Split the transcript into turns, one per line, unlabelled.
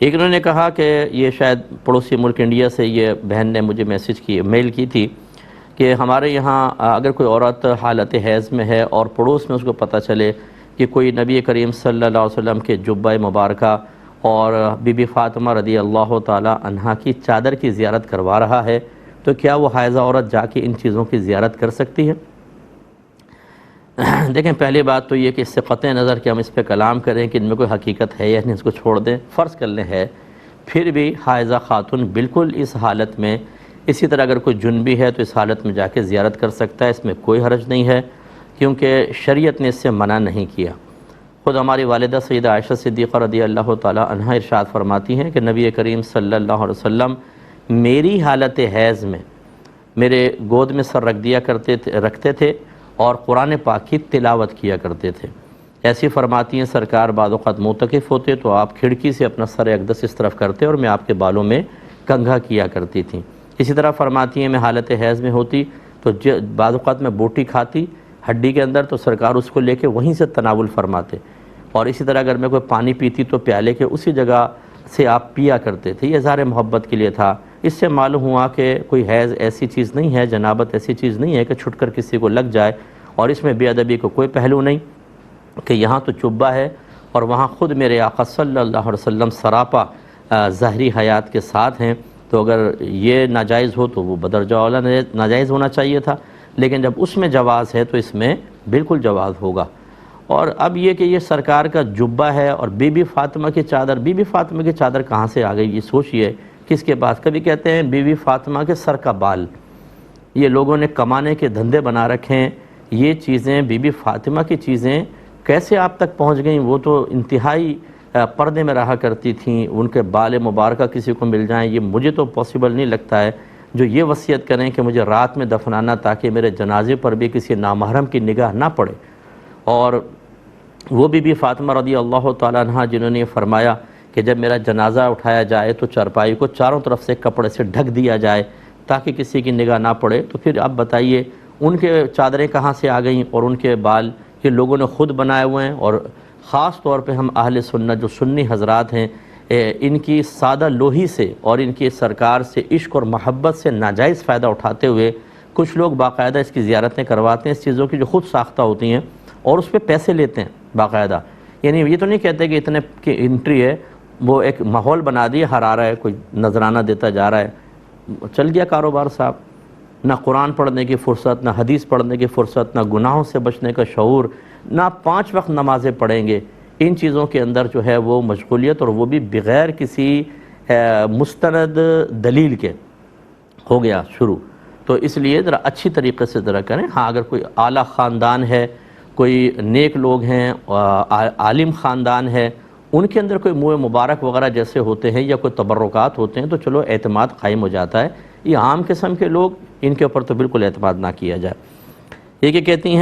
ایک انہوں نے کہا کہ یہ شاید پڑوسی ملک انڈیا سے یہ بہن نے مجھے میل کی تھی کہ ہمارے یہاں اگر کوئی عورت حالت حیض میں ہے اور پڑوس میں اس کو پتہ چلے کہ کوئی نبی کریم صلی اللہ علیہ وسلم کے جبہ مبارکہ اور بی بی فاطمہ رضی اللہ تعالی عنہا کی چادر کی زیارت کروا رہا ہے، تو کیا وہ حائضہ عورت جا کے ان چیزوں کی زیارت کر سکتی ہے؟ دیکھیں، پہلی بات تو یہ کہ اس سے قطع نظر کہ ہم اس پہ کلام کریں کہ ان میں کوئی حقیقت ہے یا نہیں، اس کو چھوڑ دیں، فرض کر لیں ہے، پھر بھی حائضہ خاتون بالکل اس حالت میں، اسی طرح اگر کوئی جنبی ہے تو اس حالت میں جا کے زیارت کر سکتا ہے، اس میں کوئی حرج نہیں ہے، کیونکہ شریعت نے اس سے منع نہیں کیا۔ خود ہماری والدہ سیدہ عائشہ صدیقہ رضی اللہ تعالی عنہا ارشاد فرماتی ہیں کہ نبی کریم صلی اللہ علیہ وسلم میری حالت حیض میں میرے گود میں سر رکھتے تھے اور قرآن پاک کی تلاوت کیا کرتے تھے۔ ایسی فرماتی ہیں سرکار بعض اوقات معتکف ہوتے تو آپ کھڑکی سے اپنا سر اقدس اس طرف کرتے اور میں آپ کے بالوں میں کنگھا کیا کرتی تھیں۔ اسی طرح فرماتی ہیں میں حالت حیض میں ہوتی تو بعض اوقات میں بوٹی کھاتی ہڈی کے اندر تو سرکار اس کو لے کے وہیں سے تناول فرماتے، اور اسی طرح اگر میں کوئی پانی پیتی تو پیالے کے اسی جگہ سے آپ پیا کرتے تھے، یہ اظہار محبت کے لیے تھا۔ اس سے معلوم ہوا کہ کوئی حیض ایسی چیز نہیں ہے، جنابت ایسی چیز نہیں ہے کہ چھٹ کر کسی کو لگ جائے، اور اس میں بے ادبی کو کوئی پہلو نہیں کہ یہاں تو چبہ ہے اور وہاں خود میرے آقا صلی اللہ علیہ وسلم سراپا ظاہری حیات کے ساتھ ہیں، تو اگر یہ ناجائز ہو تو وہ بدرجہ اولا ناجائز ہونا چاہیے تھا، لیکن جب اس میں جواز ہے تو اس میں بالکل جواز ہوگا۔ اور اب یہ کہ یہ سرکار کا جبہ ہے اور بی بی فاطمہ کی چادر، بی بی فاطمہ کی چادر کہاں سے آ گئی یہ سوچئے، کس کے پاس؟ کبھی کہتے ہیں بی بی فاطمہ کے سر کا بال، یہ لوگوں نے کمانے کے دھندے بنا رکھے ہیں، یہ چیزیں بی بی فاطمہ کی چیزیں کیسے آپ تک پہنچ گئیں؟ وہ تو انتہائی پردے میں رہا کرتی تھیں، ان کے بال مبارکہ کسی کو مل جائیں، یہ مجھے تو پاسبل نہیں لگتا ہے۔ جو یہ وصیت کریں کہ مجھے رات میں دفنانا تاکہ میرے جنازے پر بھی کسی نامحرم کی نگاہ نہ پڑے، اور وہ بی بی فاطمہ رضی اللہ تعالیٰ عنہ جنہوں نے فرمایا کہ جب میرا جنازہ اٹھایا جائے تو چارپائی کو چاروں طرف سے کپڑے سے ڈھک دیا جائے تاکہ کسی کی نگاہ نہ پڑے، تو پھر آپ بتائیے ان کے چادریں کہاں سے آ گئیں اور ان کے بال یہ لوگوں نے خود بنائے ہوئے ہیں۔ اور خاص طور پہ ہم اہل سنت جو سنی حضرات ہیں، ان کی سادہ لوہی سے اور ان کی سرکار سے عشق اور محبت سے ناجائز فائدہ اٹھاتے ہوئے کچھ لوگ باقاعدہ اس کی زیارتیں کرواتے ہیں، اس چیزوں کی جو خود ساختہ ہوتی ہیں، اور اس پہ پیسے لیتے ہیں باقاعدہ۔ یعنی یہ تو نہیں کہتے کہ اتنے کی انٹری ہے، وہ ایک ماحول بنا دیا، ہرا رہا ہے، کوئی نذرانہ دیتا جا رہا ہے، چل گیا کاروبار صاحب۔ نہ قرآن پڑھنے کی فرصت، نہ حدیث پڑھنے کی فرصت، نہ گناہوں سے بچنے کا شعور، نہ 5 وقت نمازیں پڑھیں گے، ان چیزوں کے اندر جو ہے وہ مشغولیت، اور وہ بھی بغیر کسی مستند دلیل کے ہو گیا شروع۔ تو اس لیے ذرا اچھی طریقے سے ذرا کریں۔ ہاں اگر کوئی اعلیٰ خاندان ہے، کوئی نیک لوگ ہیں، عالم خاندان ہے، ان کے اندر کوئی منہ مبارک وغیرہ جیسے ہوتے ہیں یا کوئی تبرکات ہوتے ہیں تو چلو اعتماد قائم ہو جاتا ہے۔ یہ عام قسم کے لوگ، ان کے اوپر تو بالکل اعتماد نہ کیا جائے۔ یہ کہ کہتی ہیں